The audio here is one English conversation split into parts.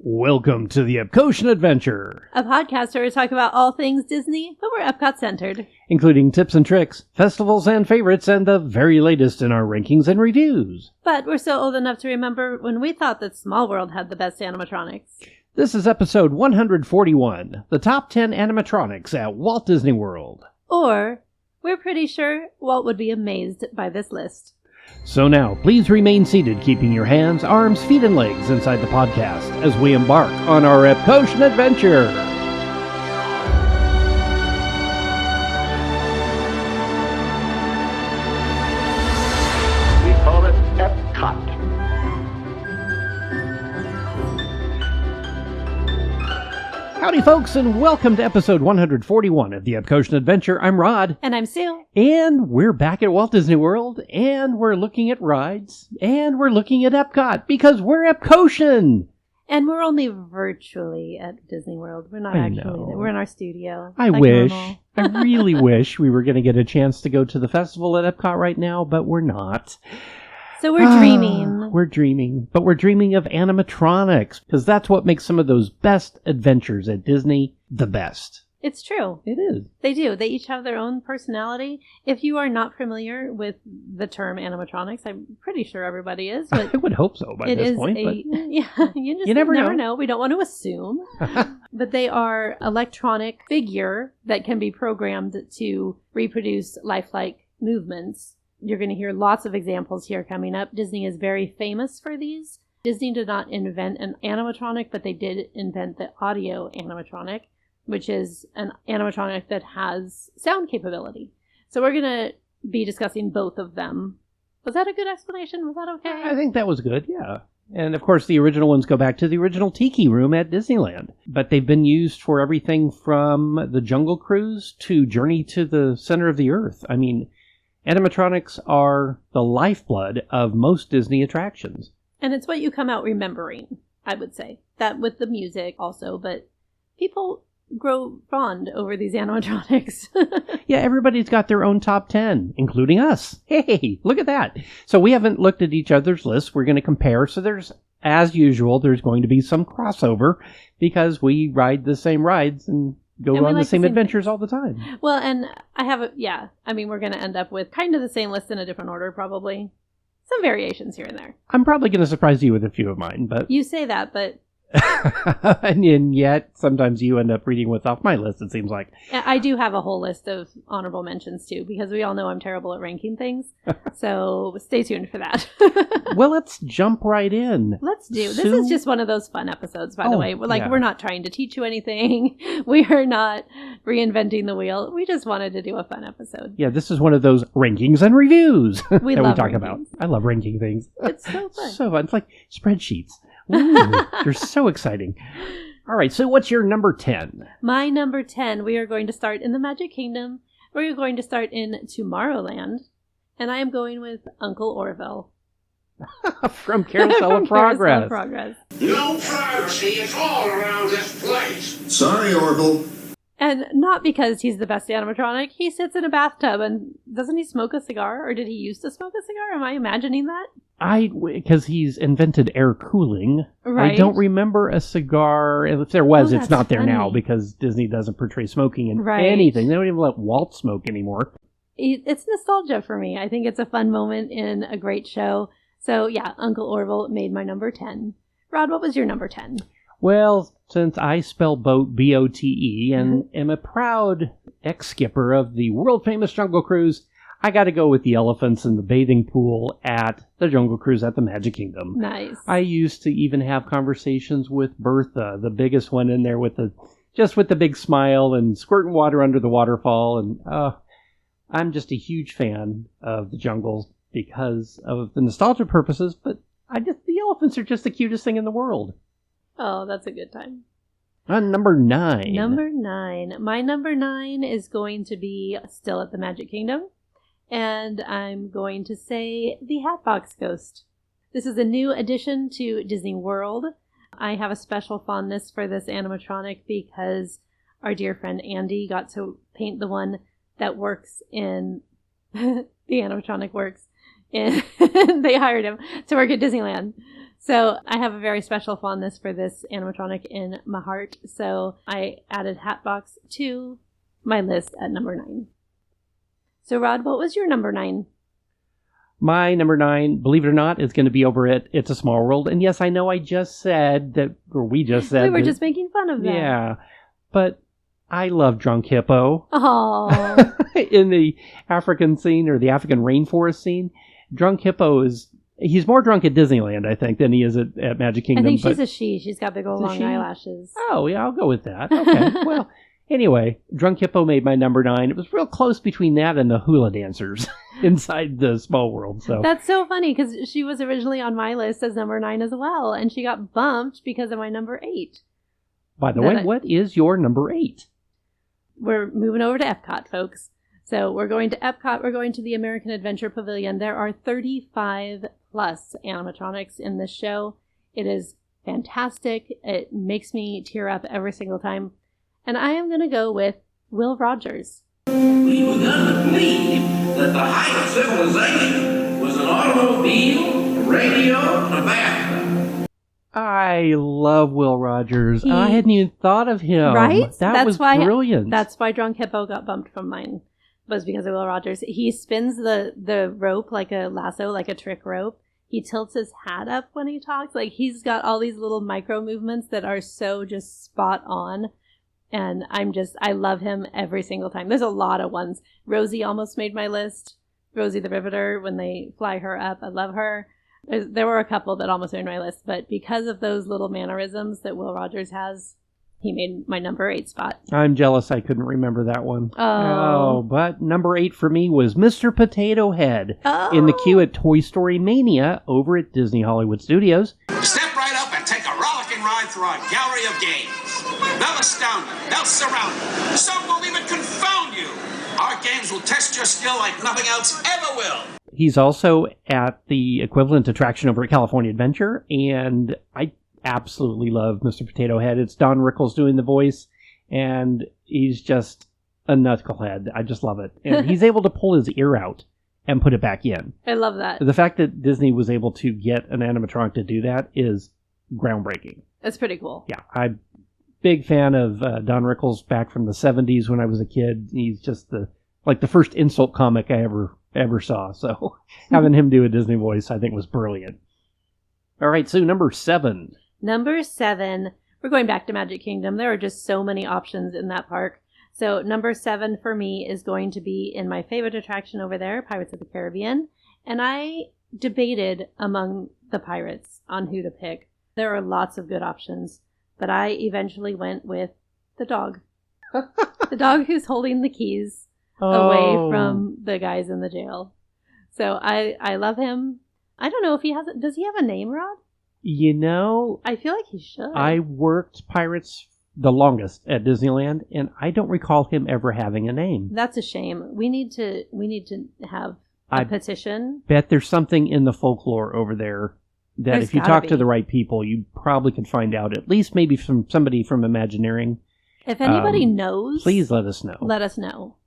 Welcome to the Epcotian Adventure, a podcast where we talk about all things Disney, but we're Epcot-centered. including tips and tricks, festivals and favorites, and the very latest in our rankings and reviews. But we're still old enough to remember when we thought that Small World had the best animatronics. This is episode 141, the top 10 animatronics at Walt Disney World. Or, we're pretty sure Walt would be amazed by this list. So now, please remain seated, keeping your hands, arms, feet, and legs inside the podcast as we embark on our Epcotian adventure. We call it Epcot. Howdy, folks, and welcome to episode 141 of the Epcotian Adventure. I'm Rod. And I'm Sue. And we're back at Walt Disney World, and we're looking at rides, and we're looking at Epcot, because we're Epcotian! And we're only virtually at Disney World. We're not actually there. We're in our studio. I like wish. normal. I really wish we were going to get a chance to go to the festival at Epcot right now, but we're not. So we're dreaming. We're dreaming. But we're dreaming of animatronics, because that's what makes some of those best adventures at Disney the best. It's true. It is. They do. They each have their own personality. If you are not familiar with the term animatronics, I'm pretty sure everybody is. But I would hope so by this point. But yeah, you never never know. know. We don't want to assume. But they are electronic figure that can be programmed to reproduce lifelike movements. You're going to hear lots of examples here coming up. Disney is very famous for these. Disney did not invent an animatronic, but they did invent the audio animatronic, which is an animatronic that has sound capability. So we're going to be discussing both of them. Was that a good explanation? Was that okay? I think that was good, yeah. And of course, the original ones go back to the original Tiki Room at Disneyland. But they've been used for everything from the Jungle Cruise to Journey to the Center of the Earth. I mean, animatronics are the lifeblood of most Disney attractions. And it's what you come out remembering, I would say. That with the music also, but people grow fond over these animatronics. Yeah, everybody's got their own top 10, including us. Hey, look at that. So we haven't looked at each other's lists. We're going to compare. So as usual, there's going to be some crossover because we ride the same rides and go on the same adventures all the time. Well, and we're going to end up with kind of the same list in a different order, probably. Some variations here and there. I'm probably going to surprise you with a few of mine, but... You say that, but... and yet, sometimes you end up reading what's off my list, it seems like. I do have a whole list of honorable mentions, too, because we all know I'm terrible at ranking things. So stay tuned for that. Well, let's jump right in. Let's do. This is just one of those fun episodes, by the way. We're not trying to teach you anything. We are not reinventing the wheel. We just wanted to do a fun episode. Yeah, this is one of those rankings and reviews that we talk rankings. about. I love ranking things. It's so fun. So fun. It's like spreadsheets. Ooh, they're so exciting. All right, so what's your number 10? My number 10, we are going to start in the Magic Kingdom. We're going to start in Tomorrowland. And I am going with Uncle Orville. From Carousel of Progress. No privacy at all around this place. Sorry, Orville. And not because he's the best animatronic. He sits in a bathtub and doesn't he smoke a cigar? Or did he used to smoke a cigar? Am I imagining that? Because he's invented air cooling. Right. I don't remember a cigar. If there was, it's not there funny. now because Disney doesn't portray smoking in Right. anything. They don't even let Walt smoke anymore. It's nostalgia for me. I think it's a fun moment in a great show. So yeah, Uncle Orville made my number 10. Rod, what was your number 10? Well, since I spell boat B-O-T-E and am a proud ex-skipper of the world-famous Jungle Cruise, I got to go with the elephants in the bathing pool at the Jungle Cruise at the Magic Kingdom. Nice. I used to even have conversations with Bertha, the biggest one in there, with the big smile and squirting water under the waterfall. And I'm just a huge fan of the jungle because of the nostalgia purposes, but the elephants are just the cutest thing in the world. Oh, that's a good time. Number 9. My number 9 is going to be still at the Magic Kingdom. And I'm going to say the Hatbox Ghost. This is a new addition to Disney World. I have a special fondness for this animatronic because our dear friend Andy got to paint the one that works in... the animatronic works in... they hired him to work at Disneyland. So I have a very special fondness for this animatronic in my heart. So I added Hatbox to my list at number 9. So Rod, what was your number 9? My number 9, believe it or not, is going to be over at It's a Small World. And yes, I know I just said that, or we just said we were that, just making fun of that. Yeah, but I love Drunk Hippo. Oh. In the African scene, or the African rainforest scene, Drunk Hippo he's more drunk at Disneyland, I think, than he is at Magic Kingdom. I think she's a she. She's got big old long eyelashes. Oh, yeah, I'll go with that. Okay, well, anyway, Drunk Hippo made my number 9. It was real close between that and the hula dancers inside the Small World. So that's so funny, because she was originally on my list as number 9 as well, and she got bumped because of my number 8. By the way, what is your number 8? We're moving over to Epcot, folks. So we're going to Epcot. We're going to the American Adventure Pavilion. There are 35 plus animatronics in this show. It is fantastic. It makes me tear up every single time. And I am going to go with Will Rogers. We begun to believe that the height of civilization was an automobile, a radio, and a bathtub. I love Will Rogers. I hadn't even thought of him. Right? That was brilliant. That's why Drunk Hippo got bumped from mine, was because of Will Rogers. He spins the rope like a lasso, like a trick rope. He tilts his hat up when he talks. Like, he's got all these little micro movements that are so just spot on. And I love him every single time. There's a lot of ones. Rosie almost made my list. Rosie the Riveter, when they fly her up. I love her. There were a couple that almost made my list, but because of those little mannerisms that Will Rogers has, he made my number 8 spot. I'm jealous I couldn't remember that one. Oh. But number 8 for me was Mr. Potato Head in the queue at Toy Story Mania over at Disney Hollywood Studios. Step right up and take a rollicking ride through our gallery of games. They'll astound you. They'll surround you. Some will even confound you. Our games will test your skill like nothing else ever will. He's also at the equivalent attraction over at California Adventure, and I absolutely love Mr. Potato Head. It's Don Rickles doing the voice, and he's just a knucklehead. I just love it. And he's able to pull his ear out and put it back in. I love that. The fact that Disney was able to get an animatronic to do that is groundbreaking. That's pretty cool. Yeah, I'm big fan of Don Rickles back from the 70s when I was a kid. He's just the first insult comic I ever saw. So having him do a Disney voice, I think, was brilliant. All right, so number 7. Number 7, we're going back to Magic Kingdom. There are just so many options in that park. So number 7 for me is going to be in my favorite attraction over there, Pirates of the Caribbean. And I debated among the pirates on who to pick. There are lots of good options, but I eventually went with the dog. The dog who's holding the keys away from the guys in the jail. So I love him. I don't know if does he have a name, Rod? You know, I feel like he should. I worked Pirates the longest at Disneyland, and I don't recall him ever having a name. That's a shame. We need to have a petition. Bet there's something in the folklore over there that There's if you talk to the right people, you probably could find out, at least maybe from somebody from Imagineering. If anybody knows, please let us know. Let us know,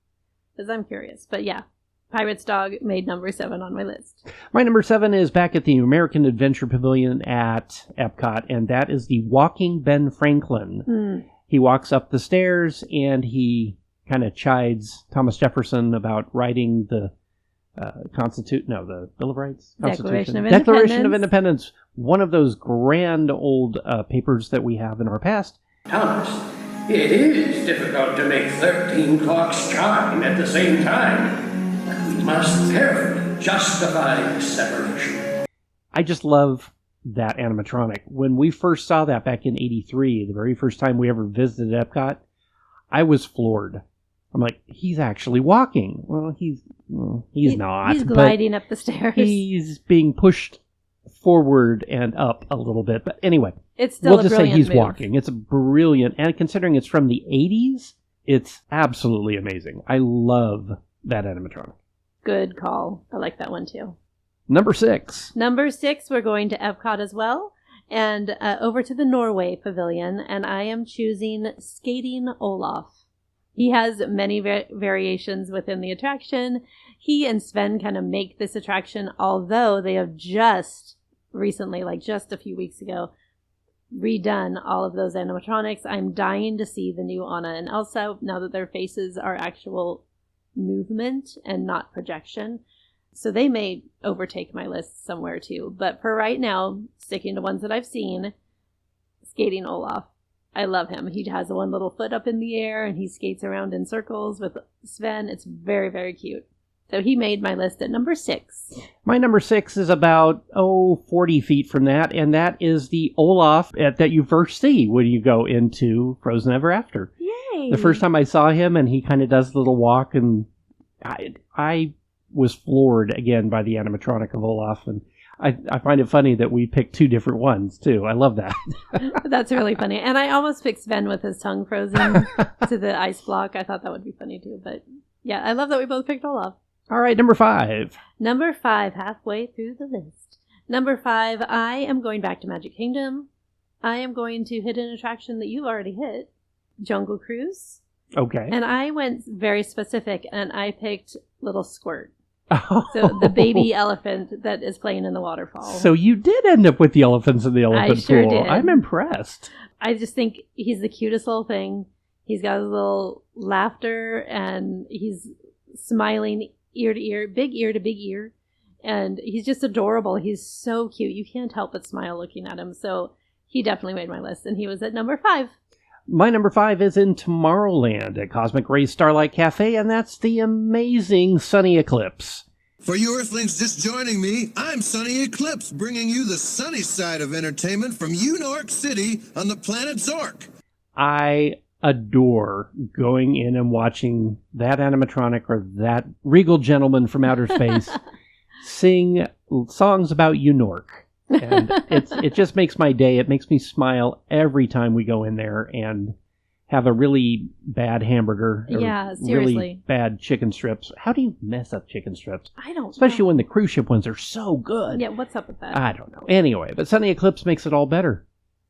because I'm curious. But yeah, Pirate's dog made number 7 on my list. My number 7 is back at the American Adventure Pavilion at Epcot, and that is the Walking Ben Franklin. He walks up the stairs, and he kind of chides Thomas Jefferson about writing the the Bill of Rights? Declaration of Independence. One of those grand old papers that we have in our past. Thomas, it is difficult to make 13 clocks chime at the same time. We must carefully justify separation. I just love that animatronic. When we first saw that back in '83, the very first time we ever visited Epcot, I was floored. I'm like, he's actually walking. Well, he's not. He's gliding up the stairs. He's being pushed forward and up a little bit. But anyway, it's still we'll just say he's move. walking. It's brilliant. And considering it's from the 80s, it's absolutely amazing. I love that animatronic. Good call. I like that one too. Number 6. Number 6, we're going to Epcot as well. And over to the Norway Pavilion. And I am choosing Skating Olaf. He has many variations within the attraction. He and Sven kind of make this attraction, although they have just recently, like just a few weeks ago, redone all of those animatronics. I'm dying to see the new Anna and Elsa now that their faces are actual movement and not projection. So they may overtake my list somewhere too. But for right now, sticking to ones that I've seen, Skating Olaf. I love him. He has one little foot up in the air and he skates around in circles with Sven. It's very, very cute. So he made my list at number 6. My number 6 is about, 40 feet from that, and that is the Olaf that you first see when you go into Frozen Ever After. Yay! The first time I saw him, and he kind of does the little walk, and I was floored again by the animatronic of Olaf, and I find it funny that we picked 2 different ones, too. I love that. That's really funny. And I almost picked Sven with his tongue frozen to the ice block. I thought that would be funny, too. But yeah, I love that we both picked Olaf. All right, number 5. Number 5, halfway through the list. Number 5, I am going back to Magic Kingdom. I am going to hit an attraction that you've already hit, Jungle Cruise. Okay. And I went very specific, and I picked Little Squirt. So the baby elephant that is playing in the waterfall. So you did end up with the elephants in the elephant I sure pool. did. I'm impressed. I just think he's the cutest little thing. He's got his little laughter, and he's smiling ear to ear, big ear to big ear. And he's just adorable. He's so cute. You can't help but smile looking at him. So he definitely made my list, and he was at number 5. My number 5 is in Tomorrowland at Cosmic Rays Starlight Cafe, and that's the amazing Sunny Eclipse. For you Earthlings just joining me, I'm Sunny Eclipse, bringing you the sunny side of entertainment from Unork City on the planet Zork. I adore going in and watching that animatronic or that regal gentleman from outer space sing songs about Unork. And it just makes my day. It makes me smile every time we go in there and have a really bad hamburger. Yeah, seriously. Really bad chicken strips. How do you mess up chicken strips? I don't Especially know. when the cruise ship ones are so good. Yeah, what's up with that? I don't know. Anyway, but Sunny Eclipse makes it all better.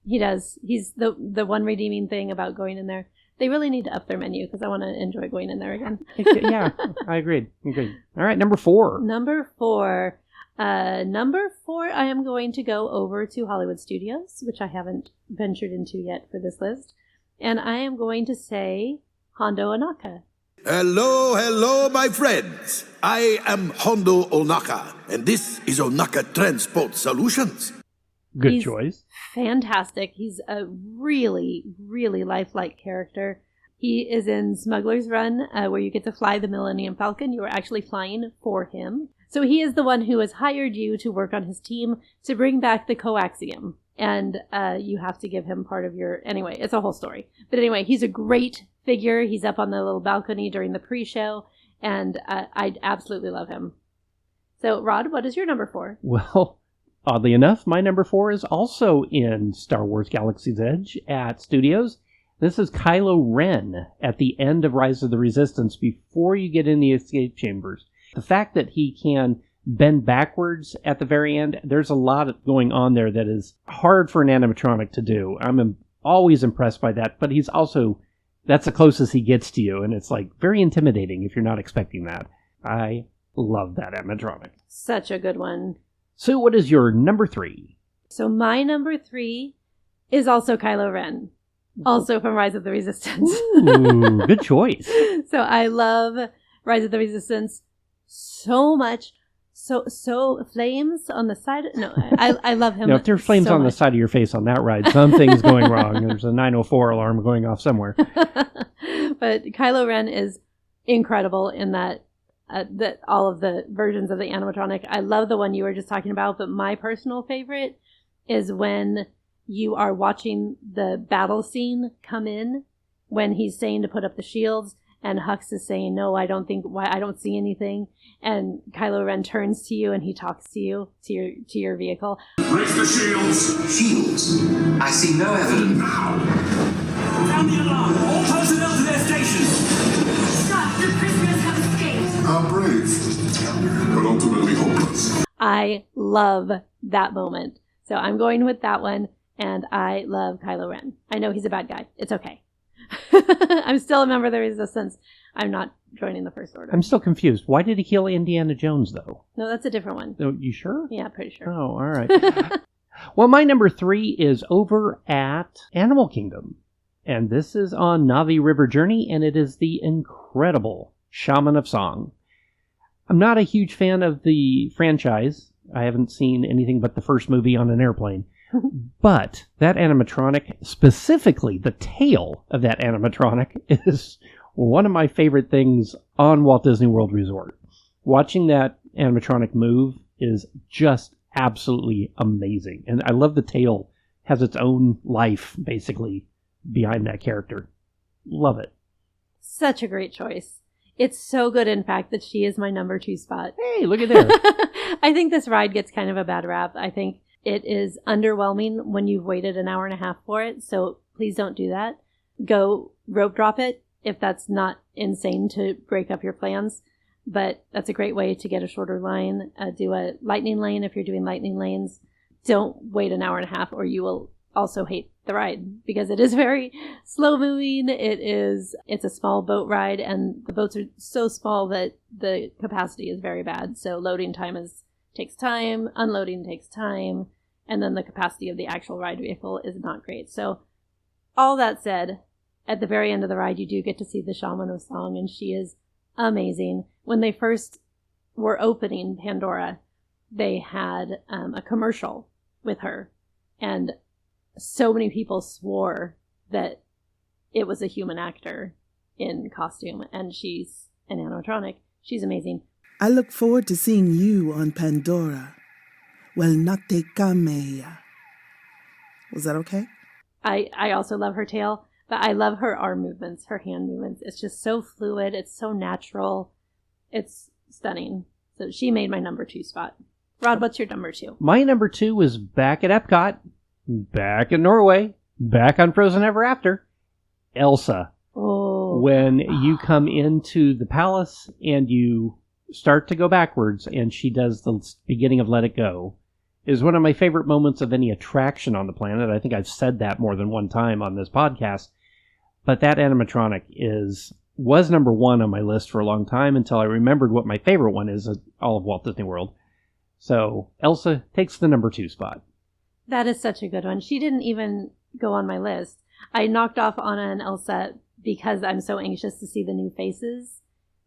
He does. He's the one redeeming thing about going in there. They really need to up their menu because I want to enjoy going in there again. Yeah, I agreed. All right, number 4. Number 4, I am going to go over to Hollywood Studios, which I haven't ventured into yet for this list. And I am going to say Hondo Ohnaka. Hello, my friends. I am Hondo Ohnaka, and this is Ohnaka Transport Solutions. Good choice. Fantastic. He's a really, really lifelike character. He is in Smuggler's Run, where you get to fly the Millennium Falcon. You are actually flying for him. So he is the one who has hired you to work on his team to bring back the coaxium. And you have to give him part of your... Anyway, it's a whole story. But anyway, he's a great figure. He's up on the little balcony during the pre-show. And I absolutely love him. So, Rod, what is your number 4? Well, oddly enough, my number 4 is also in Star Wars Galaxy's Edge at Studios. This is Kylo Ren at the end of Rise of the Resistance before you get in the escape chambers. The fact that he can bend backwards at the very end, there's a lot going on there that is hard for an animatronic to do. I'm always impressed by that, but he's also, that's the closest he gets to you, and it's like very intimidating if you're not expecting that. I love that animatronic. Such a good one. So what is your number 3? So my number 3 is also Kylo Ren, also from Rise of the Resistance. Ooh, good choice. So I love Rise of the Resistance so much. So flames on the side. No, I love him. If there's flames so on much. the side of your face on that ride, something's going wrong. There's a 904 alarm going off somewhere. But Kylo Ren is incredible in that all of the versions of the animatronic. I love the one you were just talking about, but my personal favorite is when you are watching the battle scene come in, when he's saying to put up the shields, and Hux is saying, "No, I don't see anything." And Kylo Ren turns to you and he talks to you, to your vehicle. Raise the shields. Shields? I see no evidence. Now! Sound the alarm. All personnel to their stations. Stop. The prisoners have escaped. How brave, but ultimately hopeless. I love that moment. So I'm going with that one, and I love Kylo Ren. I know he's a bad guy. It's okay. I'm still a member of the Resistance. I'm not joining the First Order. I'm still confused. Why did he kill Indiana Jones, though? No, that's a different one. Oh, you sure? Yeah, pretty sure. Oh, all right. Well, my number 3 is over at Animal Kingdom. And this is on Navi River Journey, and it is the incredible Shaman of Song. I'm not a huge fan of the franchise. I haven't seen anything but the first movie on an airplane. But that animatronic, specifically the tail of that animatronic, is one of my favorite things on Walt Disney World Resort. Watching that animatronic move is just absolutely amazing. And I love the tail has its own life, basically, behind that character. Love it. Such a great choice. It's so good, in fact, that she is my number 2 spot. Hey, look at there. I think this ride gets kind of a bad rap. I think it is underwhelming when you've waited an hour and a half for it, so please don't do that. Go rope drop it if that's not insane to break up your plans, but that's a great way to get a shorter line. Do a lightning lane if you're doing lightning lanes. Don't wait an hour and a half or you will also hate the ride because it is very slow moving. It's a small boat ride and the boats are so small that the capacity is very bad. So loading time takes time, unloading takes time, and then the capacity of the actual ride vehicle is not great. So all that said, at the very end of the ride, you do get to see the Shaman of Song, and she is amazing. When they first were opening Pandora, they had a commercial with her, and so many people swore that it was a human actor in costume, and she's an animatronic. She's amazing. I look forward to seeing you on Pandora. Well, nate kameya. Was that okay? I also love her tail, but I love her arm movements, her hand movements. It's just so fluid. It's so natural. It's stunning. So she made my number 2 spot. Rod, what's your number 2? My number 2 is back at Epcot, back in Norway, back on Frozen Ever After, Elsa. Oh. When you come into the palace and you start to go backwards and she does the beginning of Let It Go, is one of my favorite moments of any attraction on the planet. I think I've said that more than one time on this podcast. But that animatronic was number 1 on my list for a long time until I remembered what my favorite one is at all of Walt Disney World. So Elsa takes the number 2 spot. That is such a good one. She didn't even go on my list. I knocked off Anna and Elsa because I'm so anxious to see the new faces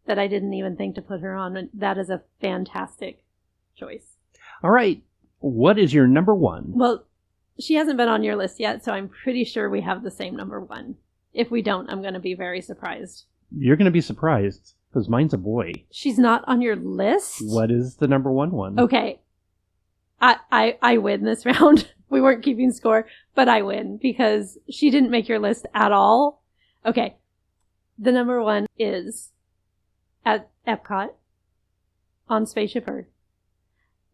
that I didn't even think to put her on. That is a fantastic choice. All right. What is your number 1? Well, she hasn't been on your list yet, so I'm pretty sure we have the same number 1. If we don't, I'm going to be very surprised. You're going to be surprised, because mine's a boy. She's not on your list? What is the number 1 one? Okay. I win this round. We weren't keeping score, but I win, because she didn't make your list at all. Okay. The number 1 is at Epcot on Spaceship Earth.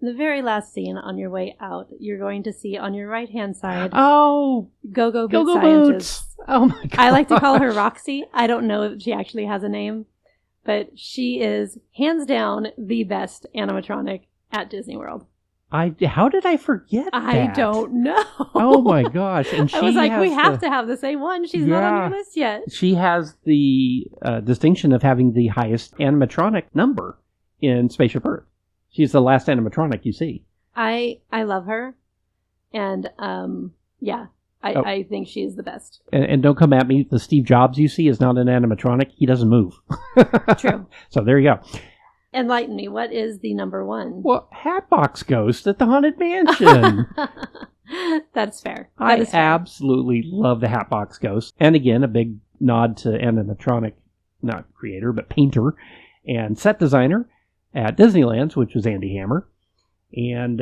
The very last scene on your way out, you're going to see on your right-hand side... Oh! Go-Go Go-Go Scientist. Boots! Oh my god. I like to call her Roxy. I don't know if she actually has a name, but she is, hands down, the best animatronic at Disney World. How did I forget that? I don't know. Oh my gosh. And she I was like, we have to have the same one. She's not on your list yet. She has the distinction of having the highest animatronic number in Spaceship Earth. She's the last animatronic you see. I love her. And, I think she is the best. And don't come at me. The Steve Jobs you see is not an animatronic. He doesn't move. True. So there you go. Enlighten me. What is the number 1? Well, Hatbox Ghost at the Haunted Mansion. That's fair. I absolutely love the Hatbox Ghost. And again, a big nod to animatronic, not creator, but painter and set designer at Disneyland, which was Andy Hammer. And,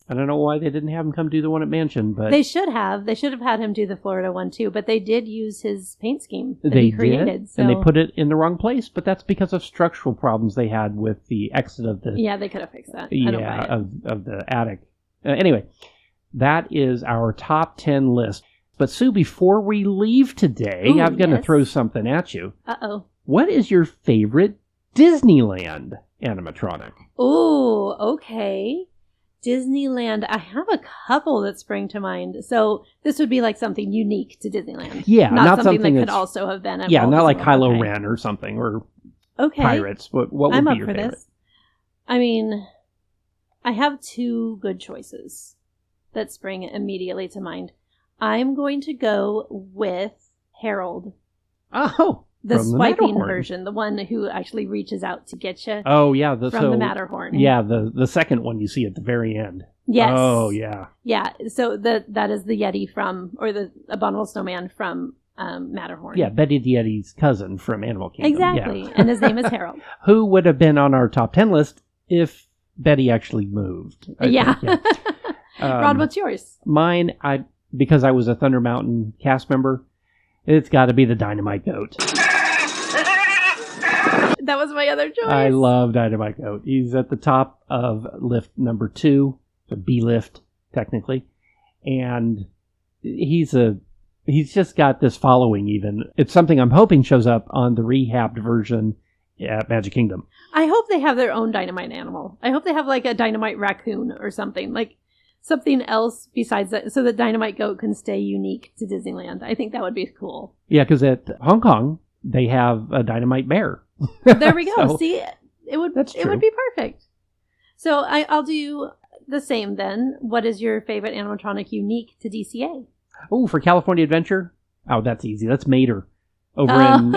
I don't know why they didn't have him come do the one at Mansion, but... They should have. They should have had him do the Florida one, too. But they did use his paint scheme that they he created. Did, so... and they put it in the wrong place, but that's because of structural problems they had with the exit of the... Yeah, they could have fixed that. Of the attic. Anyway, that is our top 10 list. But Sue, before we leave today, I'm going to throw something at you. Uh-oh. What is your favorite Disneyland animatronic? Ooh, okay. Disneyland, I have a couple that spring to mind. So this would be like something unique to Disneyland. Yeah, not something that could that's- also have been at Yeah, Walt not Disney like World. Kylo Okay. Ren or something, or Okay. Pirates. What would I'm be up your for favorite? this. I mean, I have two good choices that spring immediately to mind. I'm going to go with Harold, Oh, the from swiping Matterhorn. version, the one who actually reaches out to get you Oh, yeah. from the Matterhorn. Yeah, the second one you see at the very end. Yes. Oh, yeah. Yeah. So that is the Yeti from, or the abominable snowman from Matterhorn. Yeah, Betty the Yeti's cousin from Animal Kingdom. Exactly. Yeah. And his name is Harold. Who would have been on our top 10 list if Betty actually moved? I Yeah. think, yeah. Rod, what's yours? Mine, because I was a Thunder Mountain cast member, it's got to be the Dynamite Goat. That was my other choice. I love Dynamite Goat. He's at the top of lift number 2, the B lift, technically. And he's just got this following even. It's something I'm hoping shows up on the rehabbed version at Magic Kingdom. I hope they have their own dynamite animal. I hope they have like a dynamite raccoon or something. Like something else besides that, so that Dynamite Goat can stay unique to Disneyland. I think that would be cool. Yeah, because at Hong Kong, they have a Dynamite Bear. There we go. So, See, it would be perfect. So I'll do the same then. What is your favorite animatronic unique to DCA? oh, for California Adventure? Oh, that's easy. That's Mater over in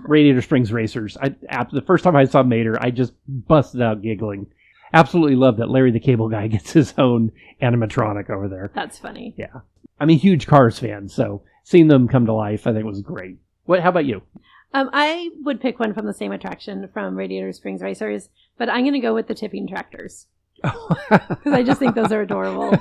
Radiator Springs Racers. The first time I saw Mater, I just busted out giggling. Absolutely love that Larry the Cable Guy gets his own animatronic over there. That's funny. Yeah. I'm a huge Cars fan, so seeing them come to life I think was great. How about you? I would pick one from the same attraction from Radiator Springs Racers, but I'm going to go with the tipping tractors. Because I just think those are adorable.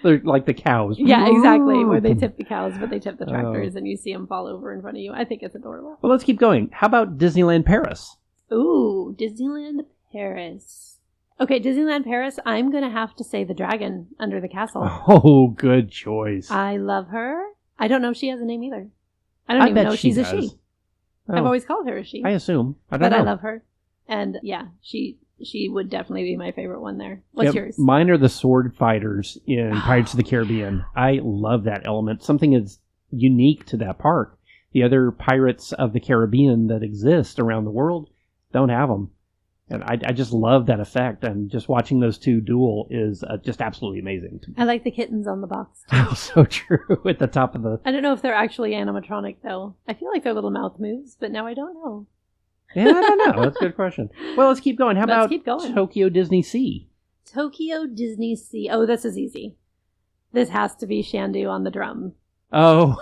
They're like the cows. Yeah, exactly. Where they tip the cows, but they tip the tractors, and you see them fall over in front of you. I think it's adorable. Well, let's keep going. How about Disneyland Paris? Ooh, Disneyland Paris. Okay, Disneyland Paris, I'm going to have to say the dragon under the castle. Oh, good choice. I love her. I don't know if she has a name either. I don't even bet know if she's does. a she. Oh, I've always called her a she. I assume. I don't know. I love her. And yeah, she would definitely be my favorite one there. What's yours? Mine are the sword fighters in Pirates of the Caribbean. I love that element. Something is unique to that park. The other Pirates of the Caribbean that exist around the world don't have them. And I just love that effect. And just watching those two duel is just absolutely amazing. I like the kittens on the box. Oh, so true. At the top of the... I don't know if they're actually animatronic, though. I feel like their little mouth moves, but now I don't know. Yeah, I don't know. That's a good question. Well, let's keep going. How about Tokyo Disney Sea? Tokyo Disney Sea. Oh, this is easy. This has to be Shandu on the drum. Oh.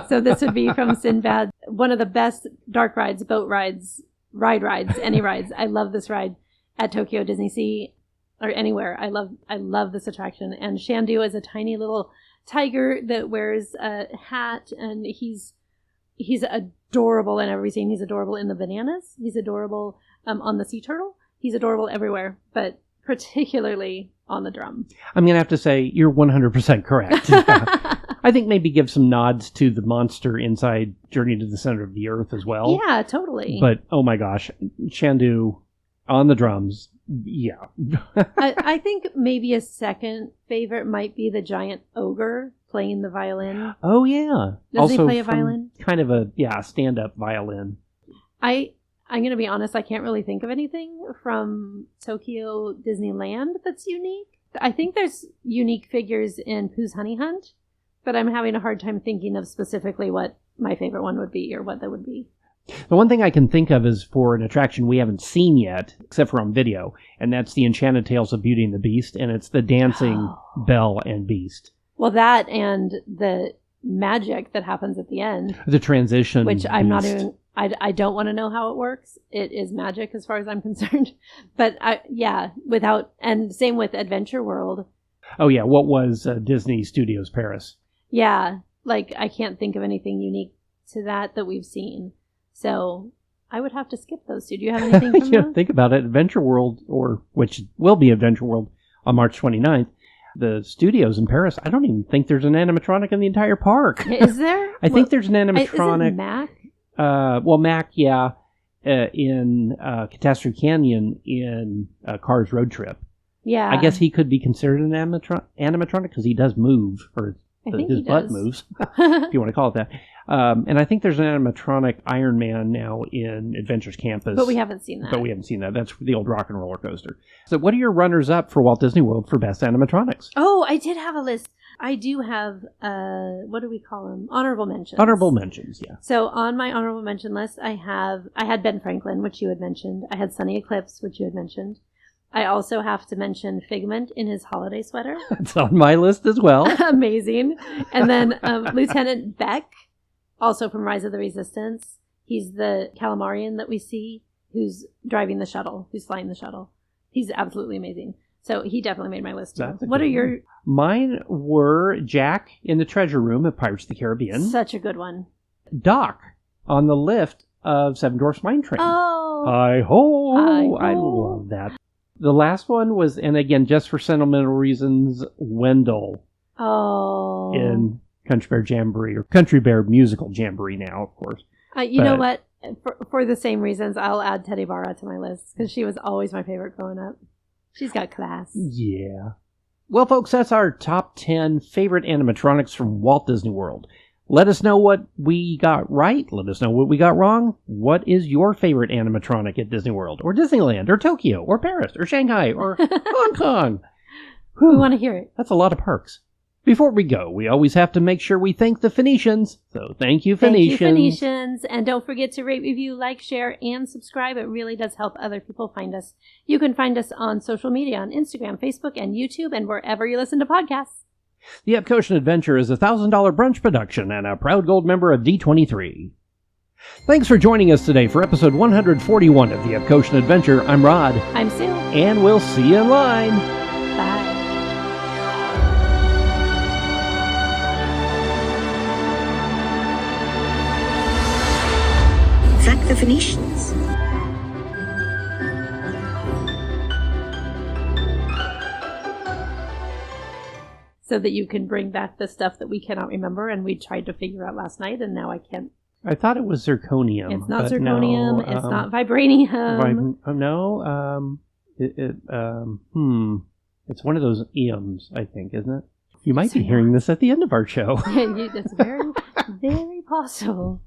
So this would be from Sinbad. One of the best dark rides, boat rides, rides, any rides. I love this ride at Tokyo Disney Sea or anywhere. I love this attraction. And Shandu is a tiny little tiger that wears a hat, and he's adorable in everything. He's adorable in the bananas. He's adorable on the sea turtle. He's adorable everywhere, but particularly on the drum. I'm going to have to say you're 100% correct. I think maybe give some nods to the monster inside Journey to the Center of the Earth as well. Yeah, totally. But, oh my gosh, Shandu on the drums, yeah. I think maybe a second favorite might be the giant ogre playing the violin. Oh, yeah. Does he also play a violin? Kind of a, stand-up violin. I'm going to be honest, I can't really think of anything from Tokyo Disneyland that's unique. I think there's unique figures in Pooh's Honey Hunt, but I'm having a hard time thinking of specifically what my favorite one would be or what that would be. The one thing I can think of is for an attraction we haven't seen yet, except for on video, and that's the Enchanted Tales of Beauty and the Beast, and it's the dancing Belle and Beast. Well, that and the magic that happens at the end. The transition which I'm not Beast. even... I don't want to know how it works. It is magic as far as I'm concerned. But and same with Adventure World. Oh yeah, what was Disney Studios Paris? Yeah, like I can't think of anything unique to that we've seen. So I would have to skip those two. Do you have anything from that? Think about it. Adventure World, which will be Adventure World on March 29th, the studios in Paris, I don't even think there's an animatronic in the entire park. Is there? I think there's an animatronic. Is it Mac? Mac, in Catastrophe Canyon in Cars Road Trip. Yeah. I guess he could be considered an animatronic because he does move, or his butt moves, if you want to call it that. And I think there's an animatronic Iron Man now in Adventures Campus. But we haven't seen that. That's the old rock and roller coaster. So what are your runners-up for Walt Disney World for Best Animatronics? Oh, I did have a list. I do have, what do we call them? Honorable mentions. Honorable mentions, yeah. So on my honorable mention list, I had Ben Franklin, which you had mentioned. I had Sunny Eclipse, which you had mentioned. I also have to mention Figment in his holiday sweater. It's on my list as well. Amazing. And then Lieutenant Beck, also from Rise of the Resistance. He's the Calamarian that we see who's driving the shuttle, who's flying the shuttle. He's absolutely amazing. So he definitely made my list too. What are your... Mine were Jack in the treasure room at Pirates of the Caribbean. Such a good one. Doc on the lift of Seven Dwarfs Mine Train. Oh. Hi-ho. Hi-ho. I love that. The last one was, and again, just for sentimental reasons, Wendell. Oh. In Country Bear Jamboree, or Country Bear Musical Jamboree now, of course. You know what? For the same reasons, I'll add Teddy Barra to my list, because she was always my favorite growing up. She's got class. Yeah. Well, folks, that's our top 10 favorite animatronics from Walt Disney World. Let us know what we got right. Let us know what we got wrong. What is your favorite animatronic at Disney World, or Disneyland, or Tokyo, or Paris, or Shanghai, or Hong Kong? We want to hear it. That's a lot of parks. Before we go, we always have to make sure we thank the Phoenicians. So thank you, Phoenicians. Thank you, Phoenicians. And don't forget to rate, review, like, share, and subscribe. It really does help other people find us. You can find us on social media, on Instagram, Facebook, and YouTube, and wherever you listen to podcasts. The Epcotian Adventure is a $1,000 brunch production and a proud gold member of D23. Thanks for joining us today for episode 141 of the Epcotian Adventure. I'm Rod. I'm Sue. And we'll see you in line. Bye. Thank the Phoenicians. So that you can bring back the stuff that we cannot remember and we tried to figure out last night and now I can't. I thought it was zirconium. It's not zirconium. No, it's not vibranium. It's one of those EMs, I think, isn't it? You might be hearing this at the end of our show. That's very, very possible.